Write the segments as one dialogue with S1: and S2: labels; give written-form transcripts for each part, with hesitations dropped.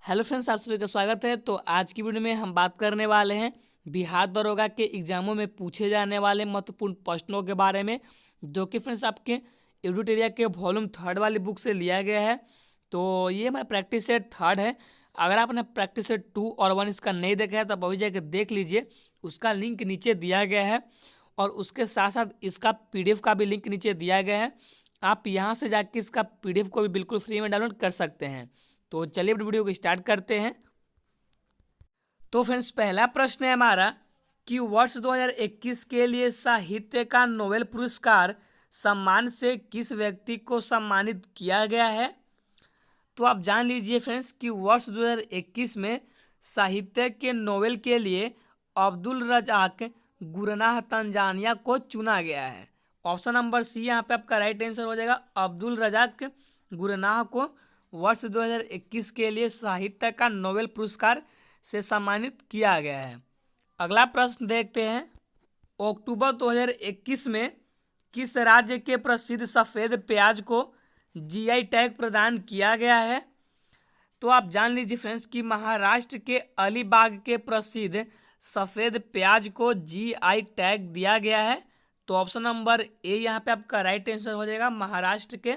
S1: Hello friends, आप सभी का स्वागत है। तो आज की वीडियो में हम बात करने वाले हैं बिहार दरोगा के एग्जामों में पूछे जाने वाले महत्वपूर्ण प्रश्नों के बारे में, जो कि फ्रेंड्स आपके एडिटोरिया के वॉल्यूम 3 वाली बुक से लिया गया है। तो ये हमारा प्रैक्टिस सेट 3 है। अगर आपने प्रैक्टिस सेट 2 और 1 इसका नहीं देखा है तो आप अभी जाकर देख लीजिए, उसका लिंक नीचे दिया गया है और उसके साथ साथ इसका PDF का भी लिंक नीचे दिया गया है। आप यहाँ से जाके इसका PDF को भी बिल्कुल फ्री में डाउनलोड कर सकते हैं। तो चलिए अपनी वीडियो को स्टार्ट करते हैं। तो फ्रेंड्स, पहला प्रश्न है हमारा कि वर्ष 2021 के लिए साहित्य का नोबेल पुरस्कार सम्मान से किस व्यक्ति को सम्मानित किया गया है। तो आप जान लीजिए फ्रेंड्स कि वर्ष 2021 में साहित्य के नोबेल के लिए अब्दुल रजाक गुरनाह तंजानिया को चुना गया है। ऑप्शन नंबर सी यहाँ पे आपका राइट आंसर हो जाएगा। अब्दुल रजाक गुरनाह को वर्ष 2021 के लिए साहित्य का नोबेल पुरस्कार से सम्मानित किया गया है। अगला प्रश्न देखते हैं। अक्टूबर 2021 में किस राज्य के प्रसिद्ध सफ़ेद प्याज को GI टैग प्रदान किया गया है। तो आप जान लीजिए फ्रेंड्स कि महाराष्ट्र के अलीबाग के प्रसिद्ध सफ़ेद प्याज को GI टैग दिया गया है। तो ऑप्शन नंबर ए यहाँ पे आपका राइट आंसर हो जाएगा। महाराष्ट्र के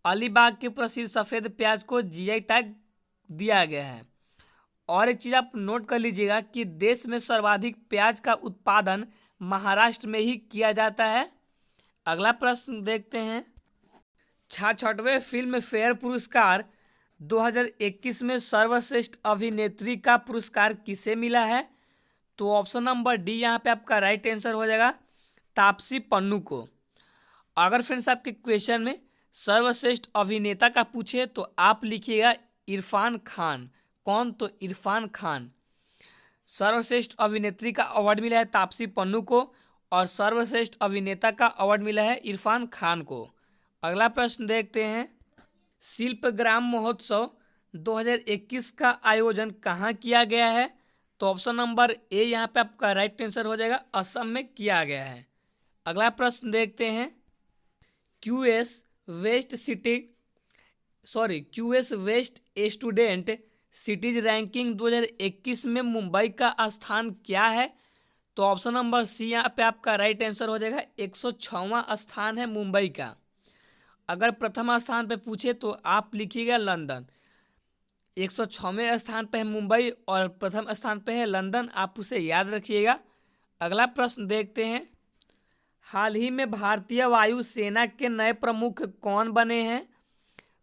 S1: अलीबाग के प्रसिद्ध सफ़ेद प्याज को GI टैग दिया गया है। और एक चीज़ आप नोट कर लीजिएगा कि देश में सर्वाधिक प्याज का उत्पादन महाराष्ट्र में ही किया जाता है। अगला प्रश्न देखते हैं। 66वें फिल्म फेयर पुरस्कार 2021 में सर्वश्रेष्ठ अभिनेत्री का पुरस्कार किसे मिला है। तो ऑप्शन नंबर डी यहाँ पे आपका राइट आंसर हो जाएगा, तापसी पन्नू को। अगर फ्रेंड्स आपके क्वेश्चन में सर्वश्रेष्ठ अभिनेता का पूछे तो आप लिखिएगा इरफान खान। कौन? तो इरफान खान। सर्वश्रेष्ठ अभिनेत्री का अवार्ड मिला है तापसी पन्नू को और सर्वश्रेष्ठ अभिनेता का अवार्ड मिला है इरफान खान को। अगला प्रश्न देखते हैं। शिल्पग्राम महोत्सव 2021 का आयोजन कहाँ किया गया है। तो ऑप्शन नंबर ए यहाँ पे आपका राइट आंसर हो जाएगा, असम में किया गया है। अगला प्रश्न देखते हैं। QS best student cities ranking 2021 में मुंबई का स्थान क्या है। तो ऑप्शन नंबर सी यहाँ पे आपका राइट आंसर हो जाएगा, 106वां स्थान है मुंबई का। अगर प्रथम स्थान पे पूछे तो आप लिखिएगा लंदन। 106वें स्थान पे है मुंबई और प्रथम स्थान पे है लंदन, आप उसे याद रखिएगा। अगला प्रश्न देखते हैं। हाल ही में भारतीय वायुसेना के नए प्रमुख कौन बने हैं।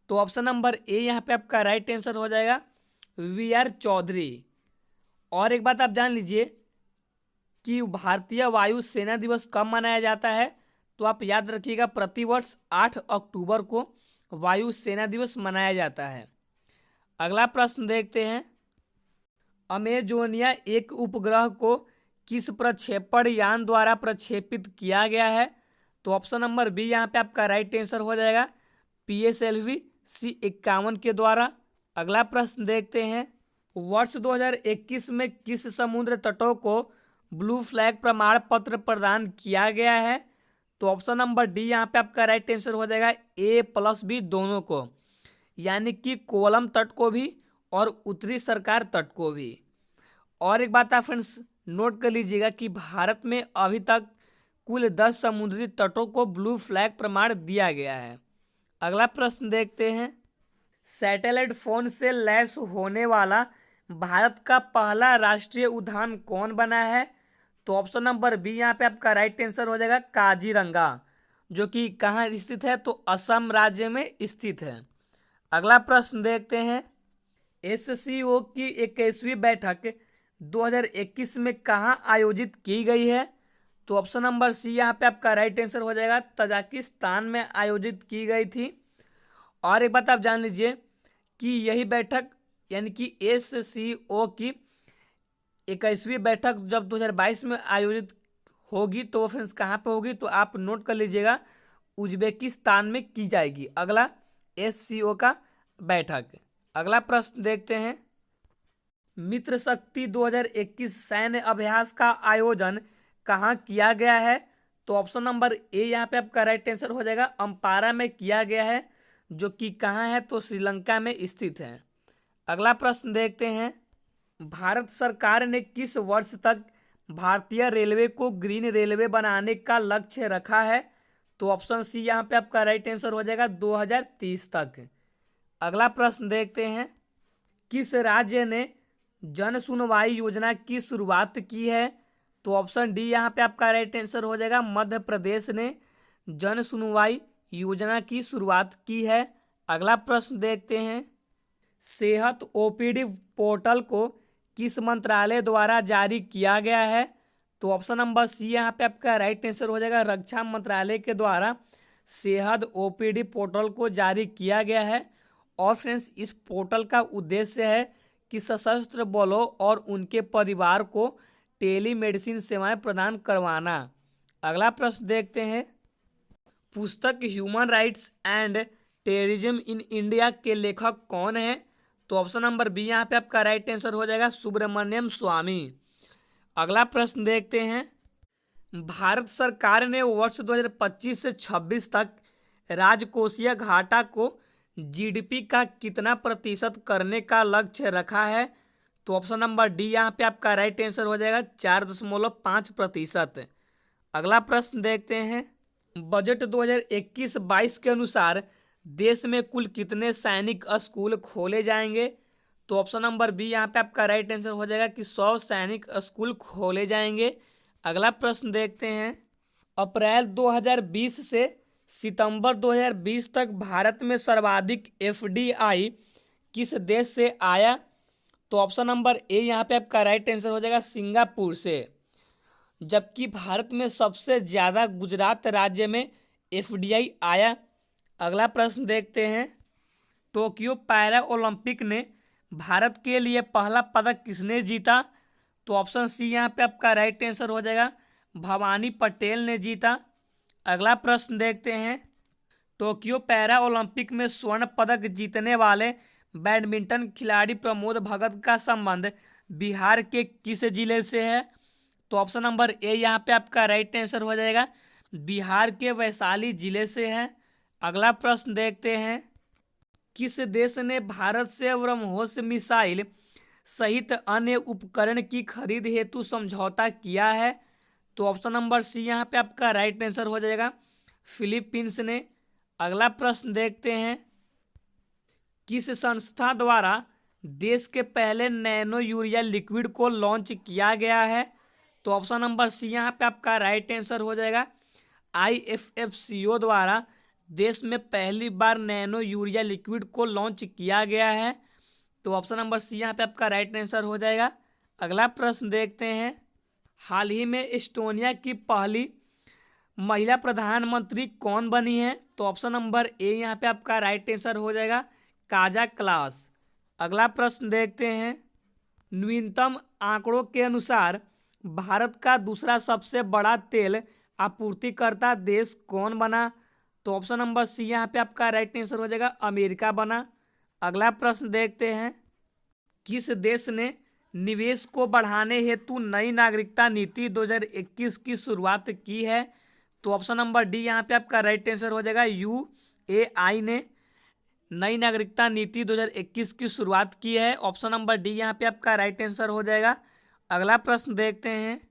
S1: तो ऑप्शन नंबर ए यहाँ पे आपका राइट आंसर हो जाएगा, VR चौधरी। और एक बात आप जान लीजिए कि भारतीय वायुसेना दिवस कब मनाया जाता है। तो आप याद रखिएगा प्रतिवर्ष 8 अक्टूबर को वायुसेना दिवस मनाया जाता है। अगला प्रश्न देखते हैं। अमेजोनिया एक उपग्रह को किस प्रक्षेपण यान द्वारा प्रक्षेपित किया गया है। तो ऑप्शन नंबर बी यहाँ पे आपका राइट आंसर हो जाएगा, PSLV C51 के द्वारा। अगला प्रश्न देखते हैं। वर्ष 2021 में किस समुद्र तटों को ब्लू फ्लैग प्रमाण पत्र प्रदान किया गया है। तो ऑप्शन नंबर डी यहाँ पे आपका राइट आंसर हो जाएगा, A+B दोनों को, यानी कि कोवलम तट को भी और उत्तरी सरकार तट को भी। और एक बात आप फ्रेंड्स नोट कर लीजिएगा कि भारत में अभी तक कुल 10 समुद्री तटों को ब्लू फ्लैग प्रमाण दिया गया है। अगला प्रश्न देखते हैं। सैटेलाइट फोन से लैस होने वाला भारत का पहला राष्ट्रीय उद्यान कौन बना है। तो ऑप्शन नंबर बी यहाँ पे आपका राइट आंसर हो जाएगा, काजीरंगा, जो कि कहाँ स्थित है। तो असम राज्य में स्थित है। अगला प्रश्न देखते हैं। SCO की 21वीं बैठक 2021 में कहाँ आयोजित की गई है। तो ऑप्शन नंबर सी यहाँ पे आपका राइट आंसर हो जाएगा, तजाकिस्तान में आयोजित की गई थी। और एक बात आप जान लीजिए कि यही बैठक यानी कि SCO की 21वीं बैठक जब 2022 में आयोजित होगी तो वो फ्रेंड्स कहाँ पे होगी। तो आप नोट कर लीजिएगा, उज्बेकिस्तान में की जाएगी अगला SCO का बैठक। अगला प्रश्न देखते हैं। मित्र शक्ति 2021 सैन्य अभ्यास का आयोजन कहाँ किया गया है। तो ऑप्शन नंबर ए यहाँ पे आपका राइट आंसर हो जाएगा, अम्पारा में किया गया है, जो कि कहाँ है। तो श्रीलंका में स्थित है। अगला प्रश्न देखते हैं, भारत सरकार ने किस वर्ष तक भारतीय रेलवे को ग्रीन रेलवे बनाने का लक्ष्य रखा है? तो ऑप्शन सी यहाँ पे आपका राइट आंसर हो जाएगा 2030 तक। अगला प्रश्न देखते हैं, किस राज्य ने जन सुनवाई योजना की शुरुआत की है? तो ऑप्शन डी यहाँ पे आपका राइट आंसर हो जाएगा, मध्य प्रदेश ने जन सुनवाई योजना की शुरुआत की है। अगला प्रश्न देखते हैं, सेहत ओपीडी पोर्टल को किस मंत्रालय द्वारा जारी किया गया है? तो ऑप्शन नंबर सी यहाँ पे आपका राइट आंसर हो जाएगा, रक्षा मंत्रालय के द्वारा सेहत ओपीडी पोर्टल को जारी किया गया है। और फ्रेंड्स, इस पोर्टल का उद्देश्य है कि सशस्त्र बलों और उनके परिवार को टेलीमेडिसिन सेवाएं प्रदान करवाना। अगला प्रश्न देखते हैं, पुस्तक human rights and terrorism in India के लेखक कौन है? तो ऑप्शन नंबर बी यहाँ पे आपका राइट आंसर हो जाएगा, सुब्रमण्यम स्वामी। अगला प्रश्न देखते हैं, भारत सरकार ने वर्ष 2025 से 26 तक राजकोषीय घाटा को जीडीपी का कितना प्रतिशत करने का लक्ष्य रखा है? तो ऑप्शन नंबर डी यहाँ पे आपका राइट आंसर हो जाएगा, 4.5%। अगला प्रश्न देखते हैं, बजट 2021-22 के अनुसार देश में कुल कितने सैनिक स्कूल खोले जाएंगे? तो ऑप्शन नंबर बी यहाँ पे आपका राइट आंसर हो जाएगा कि 100 सैनिक स्कूल खोले जाएंगे। अगला प्रश्न देखते हैं, अप्रैल 2020 से सितंबर 2020 तक भारत में सर्वाधिक एफडीआई किस देश से आया? तो ऑप्शन नंबर ए यहाँ पे आपका राइट आंसर हो जाएगा, सिंगापुर से। जबकि भारत में सबसे ज़्यादा गुजरात राज्य में एफडीआई आया। अगला प्रश्न देखते हैं, टोक्यो पैरा ओलंपिक ने भारत के लिए पहला पदक किसने जीता? तो ऑप्शन सी यहाँ पे आपका राइट आंसर हो जाएगा, भवानी पटेल ने जीता। अगला प्रश्न देखते हैं, टोक्यो पैरा ओलंपिक में स्वर्ण पदक जीतने वाले बैडमिंटन खिलाड़ी प्रमोद भगत का संबंध बिहार के किस जिले से है? तो ऑप्शन नंबर ए यहाँ पे आपका राइट आंसर हो जाएगा, बिहार के वैशाली जिले से है। अगला प्रश्न देखते हैं, किस देश ने भारत से ब्रह्मोस मिसाइल सहित अन्य उपकरण की खरीद हेतु समझौता किया है? तो ऑप्शन नंबर सी यहाँ पे आपका राइट आंसर हो जाएगा, फिलीपींस ने। अगला प्रश्न देखते हैं, किस संस्था द्वारा देश के पहले नैनो यूरिया लिक्विड को लॉन्च किया गया है? तो ऑप्शन नंबर सी यहाँ पे आपका राइट आंसर हो जाएगा, IFFCO द्वारा देश में पहली बार नैनो यूरिया लिक्विड को लॉन्च किया गया है। तो ऑप्शन नंबर सी यहाँ पे आपका राइट आंसर हो जाएगा। अगला प्रश्न देखते हैं, हाल ही में एस्टोनिया की पहली महिला प्रधानमंत्री कौन बनी है? तो ऑप्शन नंबर ए यहाँ पे आपका राइट आंसर हो जाएगा, काजा क्लास। अगला प्रश्न देखते हैं, नवीनतम आंकड़ों के अनुसार भारत का दूसरा सबसे बड़ा तेल आपूर्तिकर्ता देश कौन बना? तो ऑप्शन नंबर सी यहाँ पे आपका राइट आंसर हो जाएगा, अमेरिका बना। अगला प्रश्न देखते हैं, किस देश ने निवेश को बढ़ाने हेतु नई नागरिकता नीति 2021 की शुरुआत की है? तो ऑप्शन नंबर डी यहाँ पे आपका राइट आंसर हो जाएगा, UAI ने नई नागरिकता नीति 2021 की शुरुआत की है। ऑप्शन नंबर डी यहाँ पे आपका राइट आंसर हो जाएगा। अगला प्रश्न देखते हैं,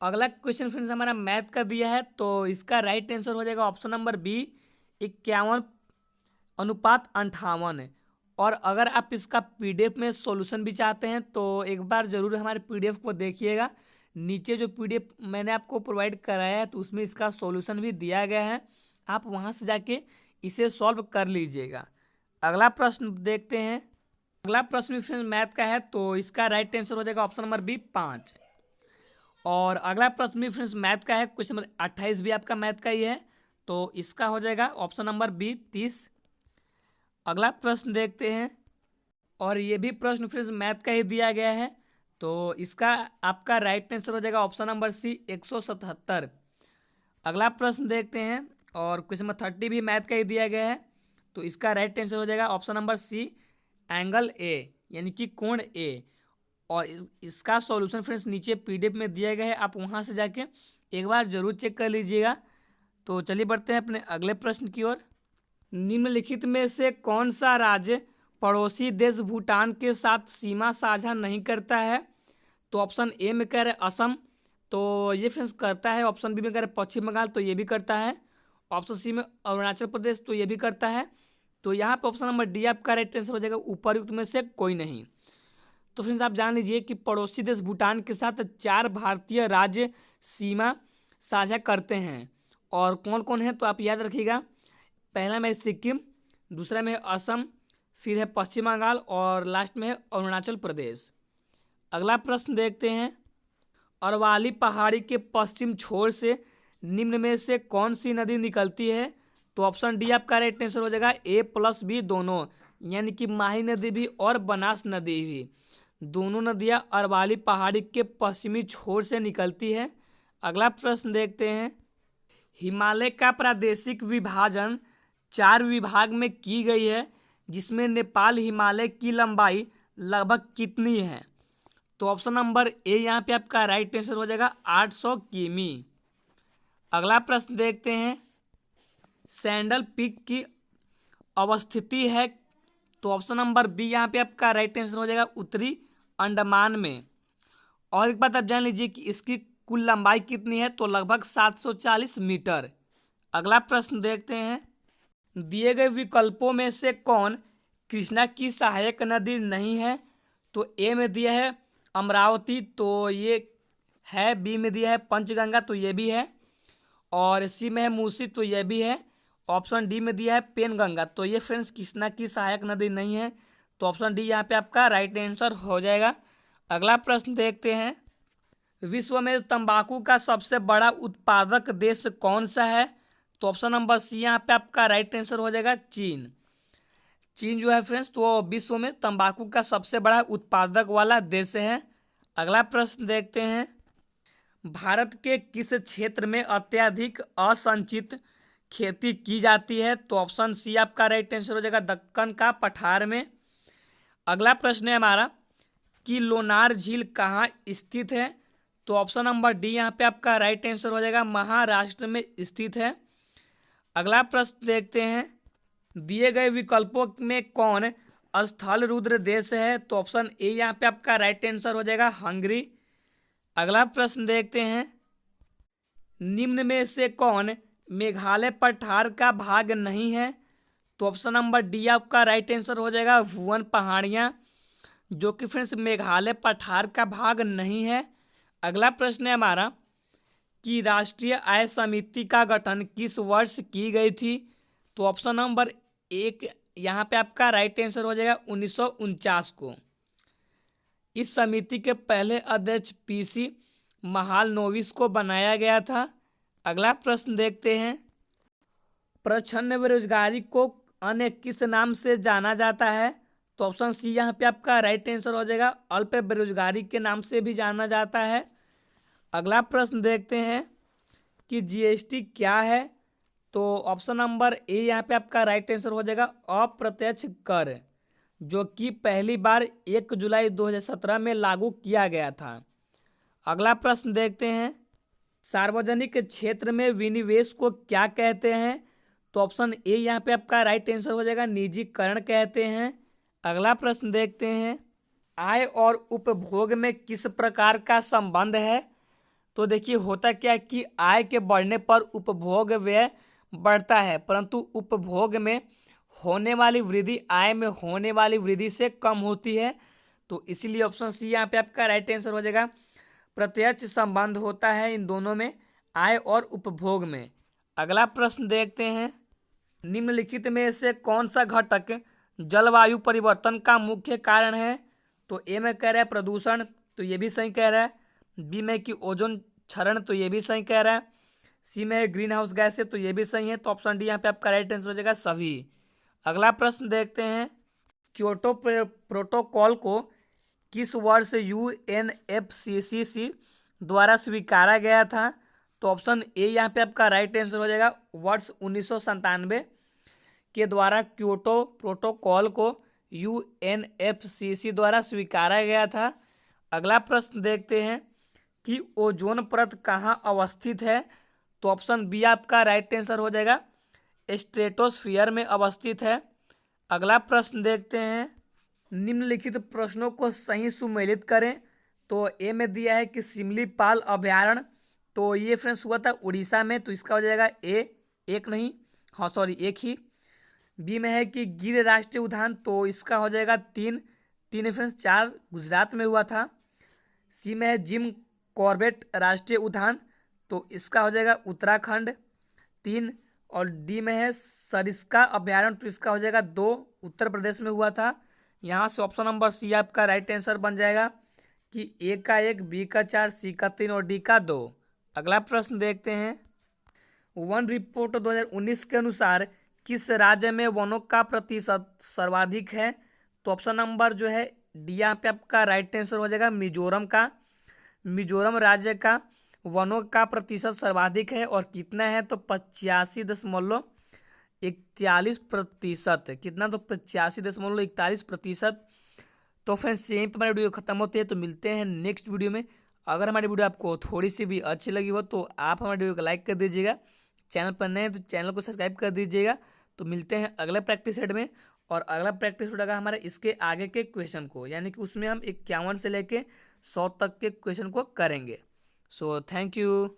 S1: अगला क्वेश्चन फ्रेंड्स हमारा मैथ का दिया है, तो इसका राइट आंसर हो जाएगा ऑप्शन नंबर बी, 51:58। और अगर आप इसका PDF में सॉल्यूशन भी चाहते हैं तो एक बार ज़रूर हमारे PDF को देखिएगा। नीचे जो PDF मैंने आपको प्रोवाइड कराया है तो उसमें इसका सॉल्यूशन भी दिया गया है, आप वहां से जाके इसे सॉल्व कर लीजिएगा। अगला प्रश्न देखते हैं, अगला प्रश्न भी फ्रेंड्स मैथ का है, तो इसका राइट आंसर हो जाएगा ऑप्शन नंबर बी, 5। और अगला प्रश्न भी फ्रेंड्स मैथ का है, क्वेश्चन नंबर 28 भी आपका मैथ का ही है, तो इसका हो जाएगा ऑप्शन नंबर बी, 30। अगला प्रश्न देखते हैं, और ये भी प्रश्न फ्रेंड्स मैथ का ही दिया गया है, तो इसका आपका राइट आंसर हो जाएगा ऑप्शन नंबर सी, 177। अगला प्रश्न देखते हैं, और क्वेश्चन नंबर 30 भी मैथ का ही दिया गया है, तो इसका राइट आंसर हो जाएगा option number C, angle A, यानी कि कोण ए। और इसका सॉल्यूशन फ्रेंड्स नीचे PDF में दिया गया है, आप वहां से जाके एक बार जरूर चेक कर लीजिएगा। तो चलिए बढ़ते हैं अपने अगले प्रश्न की ओर। निम्नलिखित में से कौन सा राज्य पड़ोसी देश भूटान के साथ सीमा साझा नहीं करता है? तो ऑप्शन ए में कह रहे असम, तो ये फ्रेंड्स करता है। ऑप्शन बी में कह रहे पश्चिम बंगाल, तो ये भी करता है। ऑप्शन सी में अरुणाचल प्रदेश, तो ये भी करता है। तो यहाँ पे ऑप्शन नंबर डी आपका राइट आंसर हो जाएगा, उपरयुक्त में से कोई नहीं। तो फ्रेंड्स आप जान लीजिए कि पड़ोसी देश भूटान के साथ 4 भारतीय राज्य सीमा साझा करते हैं। और कौन कौन है तो आप याद रखिएगा, पहला में है सिक्किम, दूसरा में है असम, फिर है पश्चिम बंगाल और लास्ट में है अरुणाचल प्रदेश। अगला प्रश्न देखते हैं, अरवाली पहाड़ी के पश्चिम छोर से निम्न में से कौन सी नदी निकलती है? तो ऑप्शन डी आपका राइट आंसर हो जाएगा, ए प्लस बी दोनों, यानी कि माही नदी भी और बनास नदी भी, दोनों नदियां अरवाली पहाड़ी के पश्चिमी छोर से निकलती है। अगला प्रश्न देखते हैं, हिमालय का प्रादेशिक विभाजन 4 विभाग में की गई है, जिसमें नेपाल हिमालय की लंबाई लगभग कितनी है? तो ऑप्शन नंबर ए यहाँ पे आपका राइट आंसर हो जाएगा 800 किमी। अगला प्रश्न देखते हैं, सैंडल पीक की अवस्थिति है? तो ऑप्शन नंबर बी यहाँ पे आपका राइट आंसर हो जाएगा, उत्तरी अंडमान में। और एक बात आप जान लीजिए कि इसकी कुल लंबाई कितनी है? तो लगभग 740 मीटर। अगला प्रश्न देखते हैं, दिए गए विकल्पों में से कौन कृष्णा की सहायक नदी नहीं है? तो ए में दिया है अमरावती, तो ये है। बी में दिया है पंचगंगा, तो ये भी है। और सी में है मूसी, तो ये भी है। ऑप्शन डी में दिया है पेनगंगा, तो ये फ्रेंड्स कृष्णा की सहायक नदी नहीं है। तो ऑप्शन डी यहाँ पे आपका राइट आंसर हो जाएगा। अगला प्रश्न देखते हैं, विश्व में तंबाकू का सबसे बड़ा उत्पादक देश कौन सा है? तो ऑप्शन नंबर सी यहाँ पे आपका राइट आंसर हो जाएगा, चीन। चीन जो है फ्रेंड्स तो विश्व में तंबाकू का सबसे बड़ा उत्पादक वाला देश है। अगला प्रश्न देखते हैं, भारत के किस क्षेत्र में अत्यधिक असंचित खेती की जाती है? तो ऑप्शन सी आपका राइट आंसर हो जाएगा, दक्कन का पठार में। अगला प्रश्न है हमारा कि लोनार झील कहाँ स्थित है? तो ऑप्शन नंबर डी यहाँ पे आपका राइट आंसर हो जाएगा, महाराष्ट्र में स्थित है। अगला प्रश्न देखते हैं, दिए गए विकल्पों में कौन स्थल रुद्र देश है? तो ऑप्शन ए यहाँ पे आपका राइट आंसर हो जाएगा, हंगरी। अगला प्रश्न देखते हैं, निम्न में से कौन मेघालय पठार का भाग नहीं है? तो ऑप्शन नंबर डी आपका राइट आंसर हो जाएगा, भुवन पहाड़ियाँ, जो कि फ्रेंड्स मेघालय पठार का भाग नहीं है। अगला प्रश्न है हमारा कि राष्ट्रीय आय समिति का गठन किस वर्ष की गई थी? तो ऑप्शन नंबर एक यहाँ पे आपका राइट आंसर हो जाएगा, 1949 को। इस समिति के पहले अध्यक्ष पीसी महालनोबिस को बनाया गया था। अगला प्रश्न देखते हैं, प्रच्छन्न बेरोजगारी को अन्य किस नाम से जाना जाता है? तो ऑप्शन सी यहाँ पे आपका राइट आंसर हो जाएगा, अल्प बेरोजगारी के नाम से भी जाना जाता है। अगला प्रश्न देखते हैं कि जीएसटी क्या है? तो ऑप्शन नंबर ए यहाँ पे आपका राइट आंसर हो जाएगा, अप्रत्यक्ष कर, जो कि पहली बार 1 जुलाई 2017 में लागू किया गया था। अगला प्रश्न देखते हैं, सार्वजनिक क्षेत्र में विनिवेश को क्या कहते हैं? तो ऑप्शन ए यहाँ पे आपका राइट आंसर हो जाएगा, निजीकरण कहते हैं। अगला प्रश्न देखते हैं, आय और उपभोग में किस प्रकार का संबंध है? तो देखिए होता क्या है कि आय के बढ़ने पर उपभोग व्यय बढ़ता है, परंतु उपभोग में होने वाली वृद्धि आय में होने वाली वृद्धि से कम होती है। तो इसीलिए ऑप्शन सी यहाँ पे आपका राइट आंसर हो जाएगा, प्रत्यक्ष संबंध होता है इन दोनों में, आय और उपभोग में। अगला प्रश्न देखते हैं, निम्नलिखित में से कौन सा घटक जलवायु परिवर्तन का मुख्य कारण है? तो ए में कह रहा है प्रदूषण, तो ये भी सही कह रहा है। बी में कि ओजोन क्षरण, तो ये भी सही कह रहा है। सी में है ग्रीन हाउस गैस है, तो ये भी सही है। तो ऑप्शन डी यहाँ पे आपका राइट आंसर हो जाएगा, सभी। अगला प्रश्न देखते हैं, क्योटो प्रोटोकॉल को किस वर्ष UNFCCC द्वारा स्वीकारा गया था? तो ऑप्शन ए यहाँ पे आपका राइट आंसर हो जाएगा, वर्ष 1997 के द्वारा क्योटो प्रोटोकॉल को UNFCCC द्वारा स्वीकारा गया था। अगला प्रश्न देखते हैं कि ओजोन परत कहाँ अवस्थित है? तो ऑप्शन बी आपका राइट आंसर हो जाएगा, स्ट्रेटोस्फीयर में अवस्थित है। अगला प्रश्न देखते हैं, निम्नलिखित प्रश्नों को सही सुमेलित करें। तो ए में दिया है कि सिमलीपाल अभयारण्य, तो ये फ्रेंड्स हुआ था उड़ीसा में, तो इसका हो जाएगा ए, एक नहीं, हाँ सॉरी एक ही। बी में है कि गिर राष्ट्रीय उद्यान, तो इसका हो जाएगा तीन, तीन फ्रेंड्स, चार गुजरात में हुआ था। सी में है जिम कॉर्बेट राष्ट्रीय उद्यान, तो इसका हो जाएगा उत्तराखंड, तीन। और डी में है सरिस्का अभयारण्य, तो इसका हो जाएगा दो, उत्तर प्रदेश में हुआ था। यहाँ से ऑप्शन नंबर सी आपका राइट आंसर बन जाएगा कि ए का एक, बी का चार, सी का तीन और डी का दो। अगला प्रश्न देखते हैं, वन रिपोर्ट 2019 के अनुसार किस राज्य में वनों का प्रतिशत सर्वाधिक है? तो ऑप्शन नंबर जो है डी यहाँ पे आपका राइट आंसर हो जाएगा मिजोरम का। मिजोरम राज्य का वनों का प्रतिशत सर्वाधिक है, और कितना है तो 85.41%। कितना तो 85.41%। तो फ्रेंड्स यहीं पर हमारी वीडियो खत्म होती है, तो मिलते हैं नेक्स्ट वीडियो में। अगर हमारी वीडियो आपको थोड़ी सी भी अच्छी लगी हो तो आप हमारी वीडियो को लाइक कर दीजिएगा, चैनल पर नए हैं तो चैनल को सब्सक्राइब कर दीजिएगा। तो मिलते हैं अगले प्रैक्टिस सेट में, और अगला प्रैक्टिस सेट होगा हमारा इसके आगे के क्वेश्चन को, यानी कि उसमें हम 51 से लेके 100 तक के क्वेश्चन को करेंगे। So thank you.